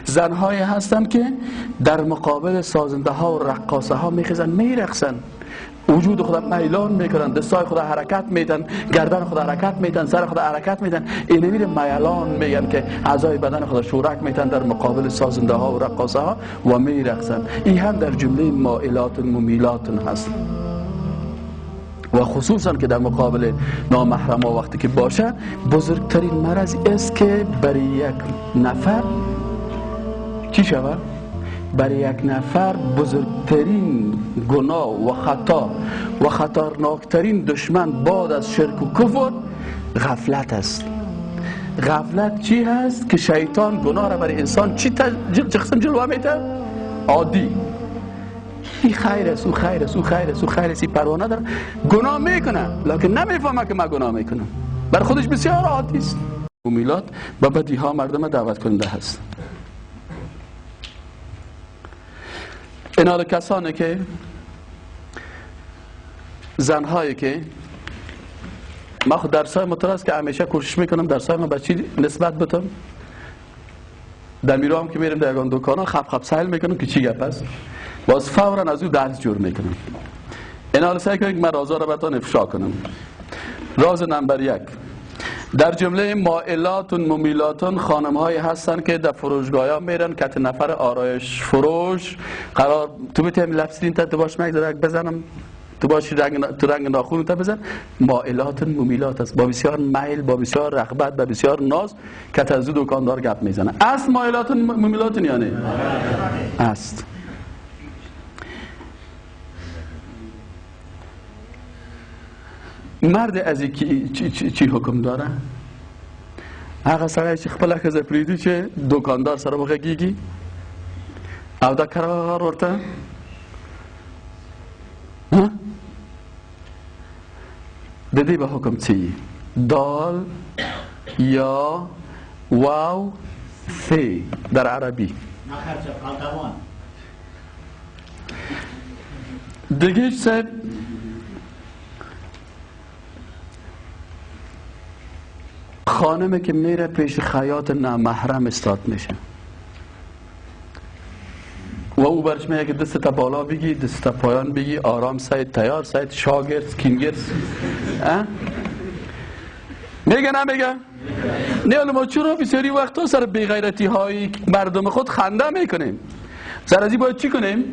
زنهایی هستند که در مقابل سازنده ها و رقاصه ها میخیزن میرقصن، وجود خدا میلان میکنن، دستای خدا حرکت میدن، گردن خدا حرکت میدن، سر خدا حرکت میدن، این میره میلان میگن که اعضای بدن خدا شورک میدن در مقابل سازنده ها و رقاصه ها و میرقصن. این هم در جمله مائلات ممیلات هست و خصوصا که در مقابل نامحرم ها وقتی که باشه بزرگترین مرض است که برای یک نفر چی شود؟ برای یک نفر بزرگترین گناه و خطا و خطرناکترین دشمن بعد از شرک و کفر غفلت است. غفلت چی هست؟ که شیطان گناه را برای انسان چی قسم جلوه میده؟ عادی، این خیر است، او خیر است، او خیر است، او خیر است، این پروانه داره، گناه میکنه لکن نمیفهمه که من گناه میکنم، بر خودش بسیار عادی است. میلاد و بدی ها مردم دعوت کننده هست. اینا کسانی که زنهایی که ما خود درسای متراست که همیشه کوشش میکنم درسای ما به چی نسبت بدم، در میرام که میرم در یگان دکانا خب سهل میکنم که چی گپ است، باز فورا از او درس جور میکنم. اینا سعی کنم که من رازا را بهتان افشا کنم. راز نمبر 1، در جمله مائلاتون ممیلاتون خانم هایی هستن که در فروشگاه ها میرن کت نفر آرایش فروش قرار تو میتونی لفظین تا باش مگذارک بزنم تو باشی تو رنگ ناخون تا بزن. مائلاتون ممیلات است، با بسیار میل، با بسیار رغبت، با بسیار ناز کت از دکاندار گپ میزنه. است مائلاتون ممیلاتون یا نه؟ است. مرد از چی حکم داره؟ هغه سړی چې خپل ښځه پرېږدي چې دوکاندار سره وغږېږي او دا قرار ورته د دې به حکم څه وي؟ دال یا واو ث در عربی. دیگه صاحب خانمه که میره پیش خیاط نامحرم استاد میشه و او برش میگه که دست تا بالا بگی، دست تا پایان بگی، آرام سید، تیار سید، شاگرد، کینگرد. میگه نمیگه؟ نه ما چرا بسیاری وقتا سر بیغیرتی های مردم خود خنده میکنیم؟ سر ازی باید چی کنیم؟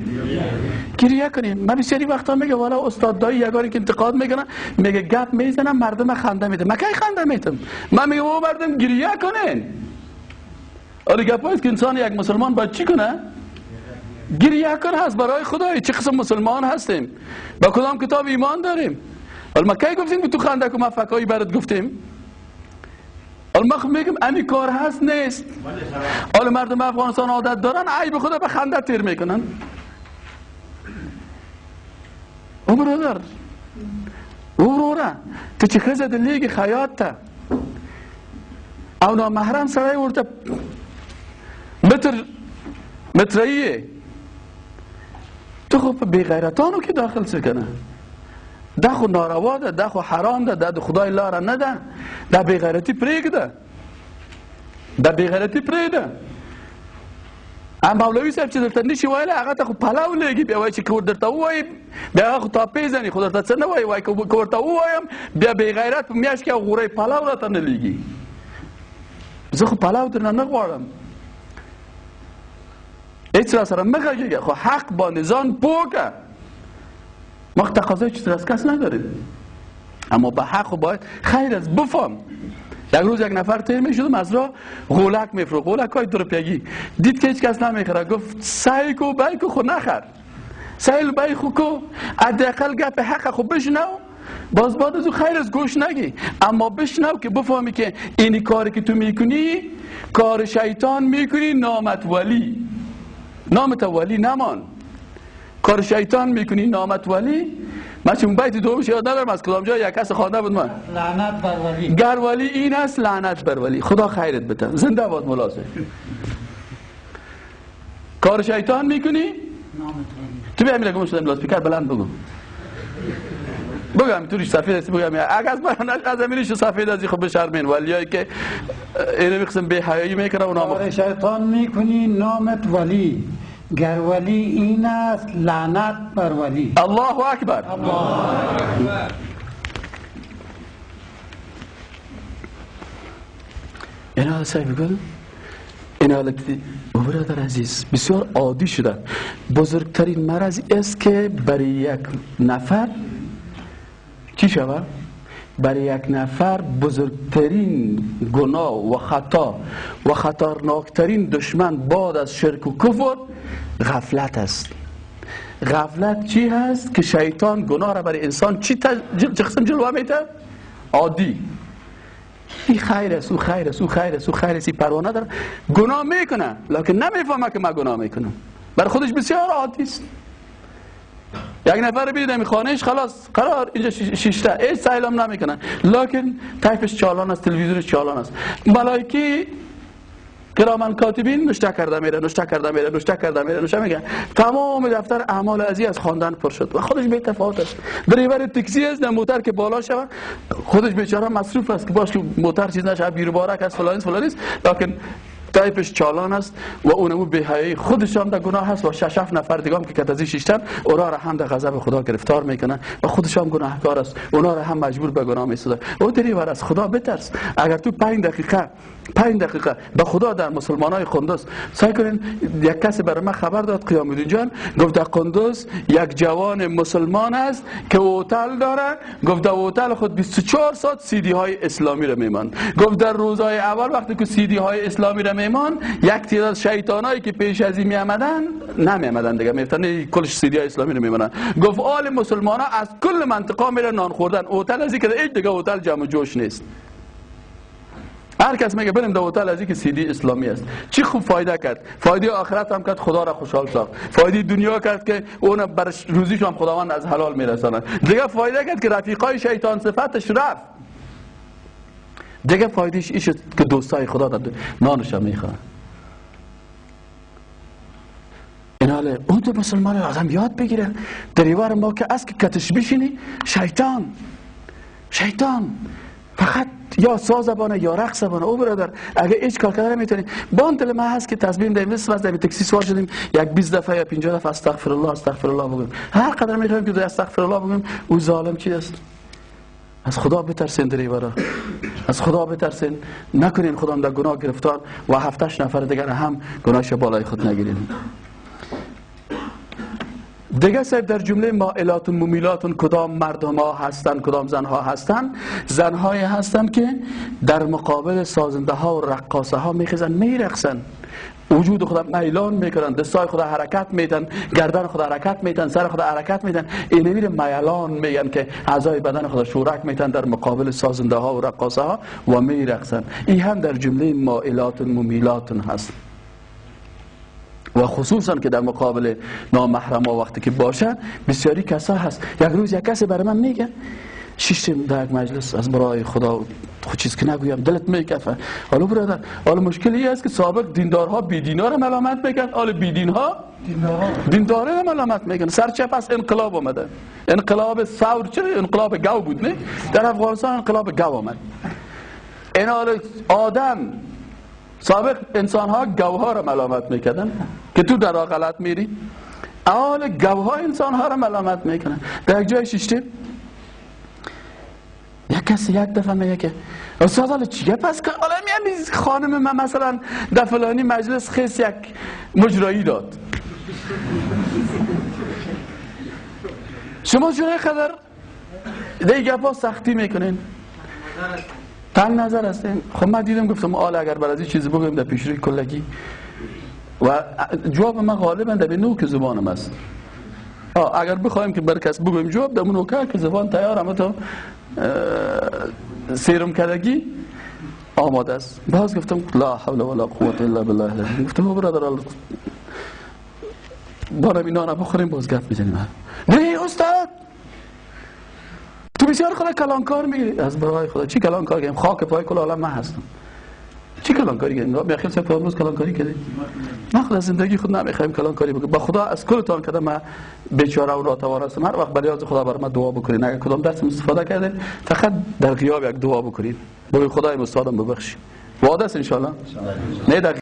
گریه کنیم. من بسیاری وقتا میگه والا استاد دایی یگانی که انتقاد میکنن میگه گپ میزنم مردم خنده میده. من کی خنده میدم؟ من میگم او مردم گریه کنین. آره گپ است که انسان یک مسلمان باید چی کنه؟ گریه کنه. هست برای خدای چه قسم مسلمان هستیم، با کدام کتاب ایمان داریم. ولی ما کی گفتیم که تو خنده که ما فکایی برات گفتیم؟ حالا من میگم امی کار هست نیست. حالا مردم افغانستان عادت دارن عیب خدا به خنده تیر میکنن. او برادر او روره تو چه خزه دلیگی خیاط تا او نامحرم سرائی ورده متراییه تو خب بیغیرتانو که داخل سکنه ده خو ناروا ده، ده خو حرام ده، ده خدای لاره نده، ده بیغیرتی پریگده، ده بیغیرتی پریگده. ام مولوی صاحب چې درته نشي وایلی هغه ته خو پلو لګي بیا وایي چې که درته ووایي بیا هغه خو تا پیژني خو درته څه نه وایي وایي که ورته ووایم بیا بېغیرت په میاشت کې غوری پلو راته نه لېږي. زه خو پلو درنه نه غواړم، هیڅ را سره مه غږېږه خو حق باندې ځان پوه که. ما تقاضای چیز از کس نداریم اما به حق باید خیر از بفهم. یک روز یک نفر تیر میشدم از راه غولک میفروخت، غولک های 2 روپیگی دید که هیچ کس نمیخره گفت سعی کو بای کو خو نخر، سعی بای خو کو حداقل گپ حق خو بشنو. باز بعد از خیر از گوش نگی اما بشنو که بفهمی که اینی کاری که تو میکنی کار شیطان میکنی. نامت ولی، نامت ولی نمان، کار شیطان میکنی نامت ولی. من چون بیت دومش یاد ندارم از کدام جای یک کس خوانده بود من. لعنت بر ولی. گر ولی این است لعنت بر ولی. خدا خیرت بده. زنده باد ملازم. کار شیطان میکنی؟ نامت ولی. تو بیا میره گم شدم لاس پیکر بلند بگو. بگم توریش سفید است بگم اگه از امینش سفید از خب بشرمین ولیایی که اینو میخواستم به حیایی میکنه و نام شیطان میکنی نامت ولی، گر ولی این است لعنت بر ولی. الله اکبر. این حال صاحب گل این حالتی برادر عزیز بسیار عادی شده. بزرگترین مرض است که برای یک نفر چی شود؟ برای یک نفر بزرگترین گناه و خطا و خطرناکترین دشمن بعد از شرک و کفر غفلت است. غفلت چی هست؟ که شیطان گناه را برای انسان چی قسم جلوه میده؟ عادی. این خیر است، او خیر است، او خیر است، او خیر است، پروا نداره. گناه میکنه لکن نمیفهمه که من گناه میکنم. برای خودش بسیار عادی است. یک نفر بیدید این خانهش خلاص قرار اینجا شیشته هیچ سیلام نمیکنه لکن تایپش چالان است، تلویزیونش چالان است. ملائکه کرامان کاتبین نوشته کرده میره، نوشته کرده میره، نوشته کرده میره، نوشته میگه تمام دفتر اعمال ازی از خواندن پر شد و خودش بی تفاوت است. دریور تاکسی است نه موتر که بالا شود خودش بیچاره مصروف است که باش که موتر چیز نشه بیرو بارک است فلان است لکن تایپش چالان است و اونمو به حیای خودش هم در گناه هست و 6 نفر دیگه هم که کتازی شیشتن اونا را هم در غضب خدا گرفتار میکنن و خودش هم گناهکار است، اونا را هم مجبور به گناه میسازه. او دریور از خدا بترس. اگر تو 5 دقیقه به خدا در مسلمانای قندوز سعی کنین. یک کسی برای من خبر داد قیام الدین جان گفت در قندوز یک جوان مسلمان است که هتل داره، گفت در هتل خود 24 ساعت سی دی های اسلامی را میمان. گفت در روزهای اول وقتی که سی دی های اسلامی را میمان یک تعداد شیطانایی که پیش از این میآمدن نمیآمدن دیگه میفتن کلش سی دی های اسلامی را میمونن. گفت آل مسلمانا از کل منطقه میرن نان خوردن. هتل از اینکه هیچ دیگه هتل جمع جوش نیست. هر کس میگه بریم در هتل از اینکه سی دی اسلامی است. چی خوب فایده کرد؟ فایده آخرت هم کرد، خدا را خوشحال ساخت. فایده دنیا کرد که اون بر روزیش هم خداوند از حلال میرساند. دیگه فایده کرد که رفیقای شیطان صفتش رفت. دیگه فایدهش این شد که دوستای خدا در نانش هم میخورن. این حاله اون تو مسلمان آدم یاد بگیره دریور ما که از که کتش بشینی شیطان فقط یا ساز زبانه یا رقص زبانه. او برادر اگه هیچ کار کردن نمیتونی بان دل من هست که تصمیم داریم مثل از تاکسی سوار شدیم یک 20 دفعه یا 50 دفعه استغفر الله بگیم. هر قدر میخوایم که استغفر الله بگیم او ظالم چی است؟ از خدا بترسین دریورا، از خدا بترسین. نکنین خدا در گناه گرفتار و 7-8 نفر دیگر هم گناهش بالای خود نگیرین. دیگه صاحب در جمله مائلات و ممیلات کدام مردم ها هستن کدام زن ها هستن؟ زن های هستن که در مقابل سازنده ها و رقاصه ها میخیزن میرقصن، وجود خدا میلان میکنن، دستای خدا حرکت میدن، گردن خدا حرکت میدن، سر خدا حرکت میدن. این میره میلان میگن که اعضای بدن خدا شورک میتن در مقابل سازنده ها و رقاصه ها و میرقصن. این هم در جمله مائلات و ممیلات هست و خصوصا که در مقابل نامحرم ها وقتی که باشه بسیاری کسا هست. یک روز یک کسی برای من میگه شیشتیم در یک مجلس از برای خدا خود چیز که نگویم دلت میکفه. حالا برادر حالا مشکلی است که سابق دیندارها بیدینار ملامت میکن، حالا بیدینها دینداره ملامت میکن. سرچپ از انقلاب آمده، انقلاب ثور چه انقلاب گاو بود نه؟ در افغانستان انقلاب گاو آمد. این حال آدم سابق انسان ها گوها را ملامت میکردن که تو در غلط میری. حال گوها انسان ها را ملامت میکنن. در یک جای شیشته یک کسی یک دفعه میگه که استاد حالا چیه پس که حالا میگم خانم من مثلا در فلانی مجلس خیس یک مجرایی داد. شما چون قدر دیگه گپا سختی میکنین تنگ نظر هستین. خب من دیدم گفتم آل اگر بر از این چیزی بگویم در پیشروی کلگی و جواب من غالبا در به نوک زبانم است. اگر بخوایم که بر کس بگویم جواب در نوکه که زبان تیارم تو سیرم کردگی آماده است. باز گفتم لا حول ولا قوت الا بالله. گفتم برادر بارم اینا بخوریم باز گفت میزنیم. نه استاد تو بسیار خدا کلانکار میگیری. از برای خدا چی کلانکار گیم؟ خاک پای کل عالم من هستم. چی کلانکاری کردین؟ میخوام صاحب امروز کلانکاری کردین؟ نه خدا زندگی خود نمیخوایم کلانکاری بکنیم. با خدا از کلتان کدام ما بیچاره و ناتوان هستم، هر وقت بلیاز خدا بر ما دعا بکنین. اگر کدام درس استفاده کردین فقط در غیاب یک دعا بکنین، بگید خدای مستعانم ببخشید. وعده است ان شاء الله. نه در